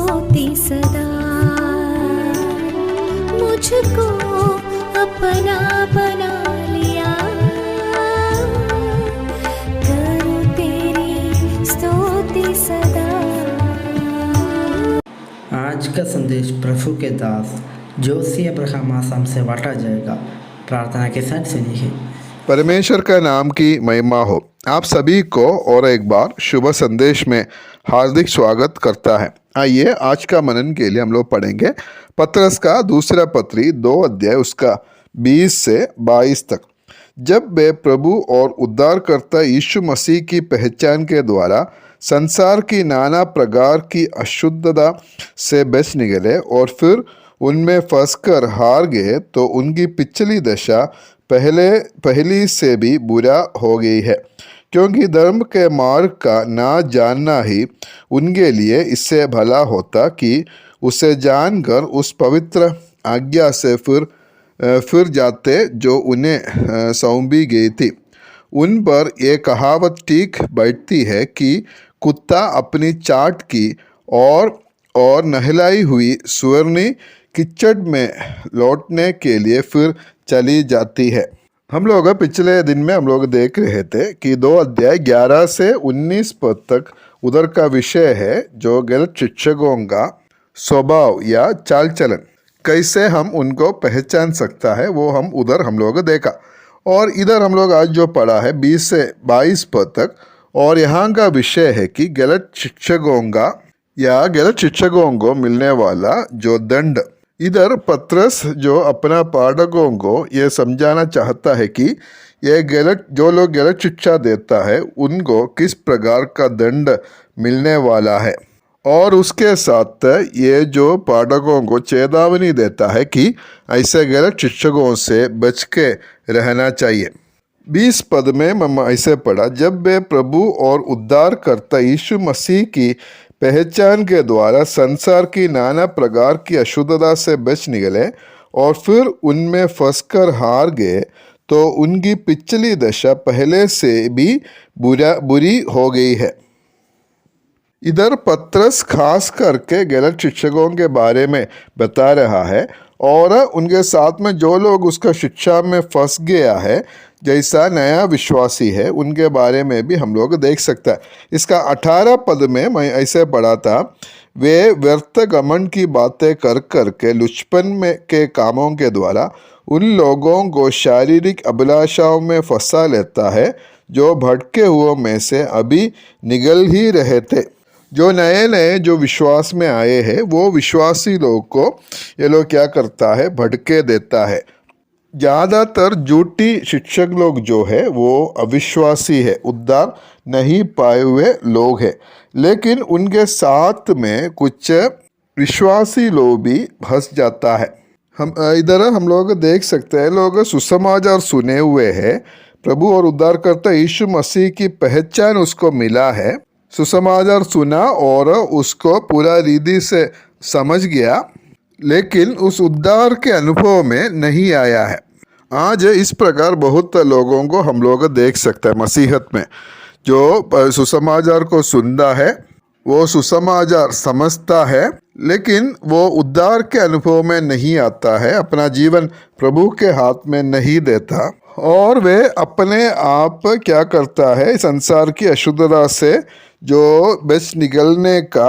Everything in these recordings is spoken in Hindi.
स्तोति सदा, मुझको अपना बना लिया, करूं तेरी स्तोति सदा। आज का संदेश प्रभु के दास जोशी अब्राहम आसाम से बांटा जाएगा। प्रार्थना के साथ सुनिए। परमेश्वर का नाम की महिमा हो। आप सभी को और एक बार शुभ संदेश में हार्दिक स्वागत करता है। आइए आज का मनन के लिए हम लोग पढ़ेंगे पतरस का दूसरा पत्री 2 अध्याय उसका 20 से 22 तक। जब वे प्रभु और उद्धारकर्ता यीशु मसीह की पहचान के द्वारा संसार की नाना प्रकार की अशुद्धता से बच निकले और फिर उनमें फंसकर हार गए, तो उनकी पिछली दशा पहली से भी बुरा हो गई है, क्योंकि धर्म के मार्ग का ना जानना ही उनके लिए इससे भला होता कि उसे जानकर उस पवित्र आज्ञा से फिर जाते जो उन्हें सौंपी गई थी। उन पर यह कहावत ठीक बैठती है कि कुत्ता अपनी चाट की और नहलाई हुई सुअरनी कीचड़ में लौटने के लिए फिर चली जाती है। हम लोग पिछले दिन में हम लोग देख रहे थे कि 2 अध्याय 11 से 19 पद तक उधर का विषय है जो गलत शिक्षकों का स्वभाव या चाल चलन, कैसे हम उनको पहचान सकता है वो हम लोग देखा। और इधर हम लोग आज जो पढ़ा है 20 से 22 पद तक, और यहाँ का विषय है कि गलत शिक्षकों को मिलने वाला जो दंड। इधर पतरस जो अपना पाठकों को यह समझाना चाहता है कि जो लोग गलत शिक्षा देता है उनको किस प्रकार का दंड मिलने वाला है, और उसके साथ ये जो पाठकों को चेतावनी देता है कि ऐसे गलत शिक्षकों से बच के रहना चाहिए। 20 पद में हम ऐसे पढ़ा, जब वे प्रभु और उद्धारकर्ता यीशु मसीह की पहचान के द्वारा संसार की नाना प्रकार की अशुद्धता से बच निकले और फिर उनमें फंसकर हार गए, तो उनकी पिछली दशा पहले से भी बुरी हो गई है। इधर पतरस खास करके गलत शिक्षकों के बारे में बता रहा है, और उनके साथ में जो लोग उसका शिक्षा में फंस गया है जैसा नया विश्वासी है, उनके बारे में भी हम लोग देख सकता है। इसका 18 पद में मैं ऐसे पढ़ा था, वे व्यर्थ घमंड की बातें कर के लुचपन के कामों के द्वारा उन लोगों को शारीरिक अभिलाषाओं में फंसा लेता है जो भटके हुओं में से अभी निगल ही रहे थे। जो नए जो विश्वास में आए हैं वो विश्वासी लोग को ये लोग क्या करता है, भटके देता है। ज़्यादातर झूठी शिक्षक लोग जो है वो अविश्वासी है, उद्धार नहीं पाए हुए लोग हैं, लेकिन उनके साथ में कुछ विश्वासी लोग भी फंस जाता है। हम लोग देख सकते हैं, लोग सुसमाचार सुने हुए हैं, प्रभु और उद्धारकर्ता यीशु मसीह की पहचान उसको मिला है, सुसमाचार सुना और उसको पूरा रीति से समझ गया, लेकिन उस उद्धार के अनुभव में नहीं आया है। आज इस प्रकार बहुत लोगों को हम लोग देख सकते हैं मसीहत में, जो सुसमाचार को सुनता है, वो सुसमाचार समझता है, लेकिन वो उद्धार के अनुभव में नहीं आता है, अपना जीवन प्रभु के हाथ में नहीं देता, और वे अपने आप क्या करता है, संसार की अशुद्धता से जो बच निकलने का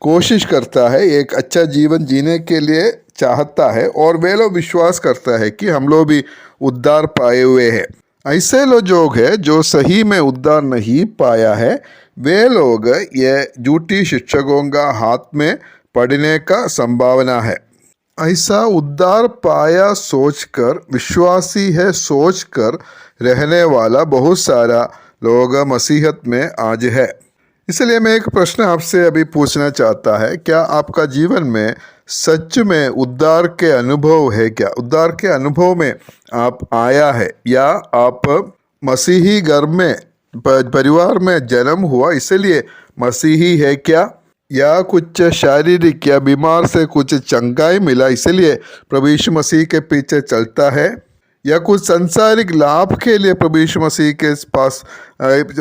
कोशिश करता है, एक अच्छा जीवन जीने के लिए चाहता है, और वे लोग विश्वास करता है कि हम लोग भी उद्धार पाए हुए हैं। ऐसे लोग हैं जो सही में उद्धार नहीं पाया है, वे लोग ये झूठी शिक्षकों का हाथ में पड़ने का संभावना है। ऐसा उद्धार पाया सोचकर, विश्वासी है सोचकर रहने वाला बहुत सारा लोग मसीहत में आज है। इसलिए मैं एक प्रश्न आपसे अभी पूछना चाहता है, क्या आपका जीवन में सच में उद्धार के अनुभव है? क्या उद्धार के अनुभव में आप आया है, या आप मसीही घर में परिवार में जन्म हुआ इसलिए मसीही है क्या, या कुछ शारीरिक या बीमार से कुछ चंगाई मिला इसलिए प्रभु यीशु मसीह के पीछे चलता है, या कुछ सांसारिक लाभ के लिए प्रभु यीशु मसीह के पास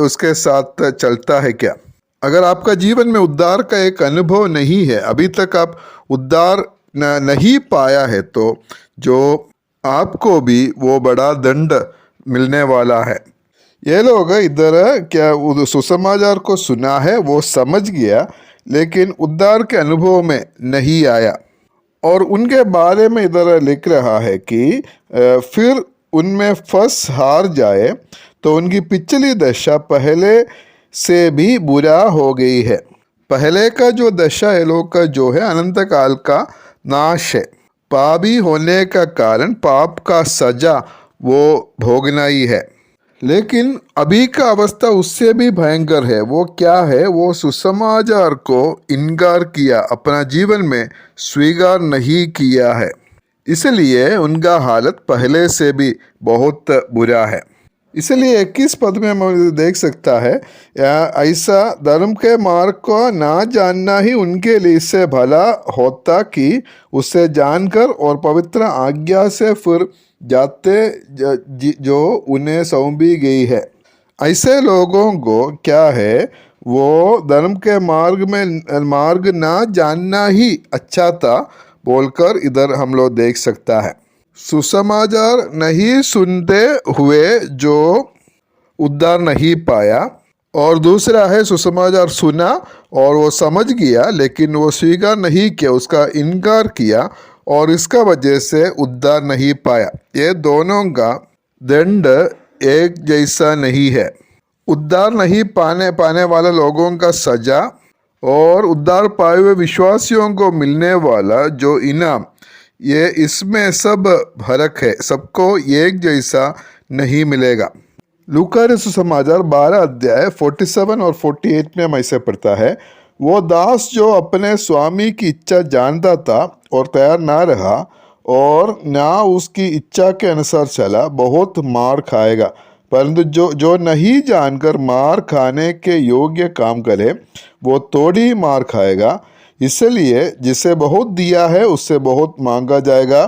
उसके साथ चलता है क्या? अगर आपका जीवन में उद्धार का एक अनुभव नहीं है, अभी तक आप उद्धार नहीं पाया है, तो जो आपको भी वो बड़ा दंड मिलने वाला है। ये लोग इधर क्या सुसमाचार को सुना है, वो समझ गया, लेकिन उद्धार के अनुभव में नहीं आया। और उनके बारे में इधर लिख रहा है कि फिर उनमें फंस हार जाए तो उनकी पिछली दशा पहले से भी बुरा हो गई है। पहले का जो दशा है लोग का जो है अनंत काल का नाश है। पापी होने का कारण पाप का सजा वो भोगना ही है। लेकिन अभी का अवस्था उससे भी भयंकर है। वो क्या है? वो सुसमाचार को इनकार किया, अपना जीवन में स्वीकार नहीं किया है, इसलिए उनका हालत पहले से भी बहुत बुरा है। इसलिए 21 पद में हम देख सकता है, ऐसा धर्म के मार्ग को ना जानना ही उनके लिए इससे भला होता कि उसे जानकर और पवित्र आज्ञा से फिर जाते जो उन्हें सौंपी गई है। ऐसे लोगों को क्या है, वो धर्म के मार्ग ना जानना ही अच्छा था बोलकर इधर हम लोग देख सकता है। सुसमाचार नहीं सुनते हुए जो उद्धार नहीं पाया, और दूसरा है सुसमाचार सुना और वो समझ गया लेकिन वो स्वीकार नहीं किया, उसका इनकार किया और इसका वजह से उद्धार नहीं पाया। ये दोनों का दंड एक जैसा नहीं है। उद्धार नहीं पाने वाले लोगों का सजा और उद्धार पाए हुए विश्वासियों को मिलने वाला जो इनाम, ये इसमें सब फर्क है, सबको एक जैसा नहीं मिलेगा। लूका सुसमाचार 12 अध्याय 47 और 48 में हम ऐसे पढ़ता है, वो दास जो अपने स्वामी की इच्छा जानता था और तैयार ना रहा और ना उसकी इच्छा के अनुसार चला, बहुत मार खाएगा। परंतु जो नहीं जानकर मार खाने के योग्य काम करे, वो थोड़ी मार खाएगा। इसलिए जिसे बहुत दिया है उससे बहुत मांगा जाएगा,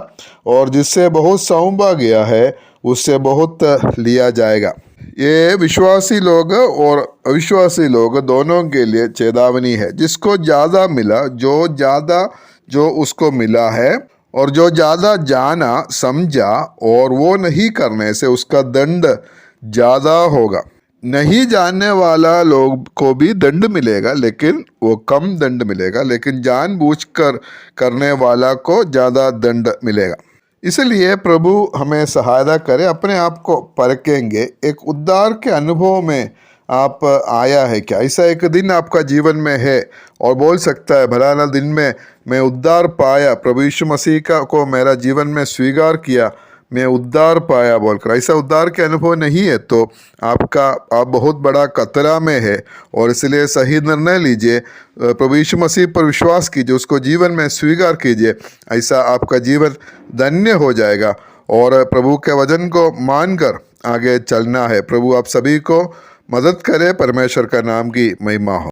और जिससे बहुत सौंपा गया है उससे बहुत लिया जाएगा। ये विश्वासी लोग और अविश्वासी लोग दोनों के लिए चेतावनी है। जिसको ज़्यादा मिला, जो उसको मिला है, और जो ज़्यादा जाना समझा और वो नहीं करने से उसका दंड ज़्यादा होगा। नहीं जानने वाला लोग को भी दंड मिलेगा, लेकिन वो कम दंड मिलेगा, लेकिन जानबूझकर करने वाला को ज़्यादा दंड मिलेगा। इसलिए प्रभु हमें सहायता करे, अपने आप को परखेंगे। एक उद्धार के अनुभव में आप आया है क्या? ऐसा एक दिन आपका जीवन में है और बोल सकता है, भला ना दिन में मैं उद्धार पाया, प्रभु यीशु मसीह को मेरा जीवन में स्वीकार किया, मैं उद्धार पाया बोलकर। ऐसा उद्धार के अनुभव नहीं है तो आप बहुत बड़ा खतरा में है, और इसलिए सही निर्णय लीजिए, प्रभु यीशु मसीह पर विश्वास कीजिए, उसको जीवन में स्वीकार कीजिए। ऐसा आपका जीवन धन्य हो जाएगा और प्रभु के वचन को मानकर आगे चलना है। प्रभु आप सभी को मदद करे। परमेश्वर का नाम की महिमा हो।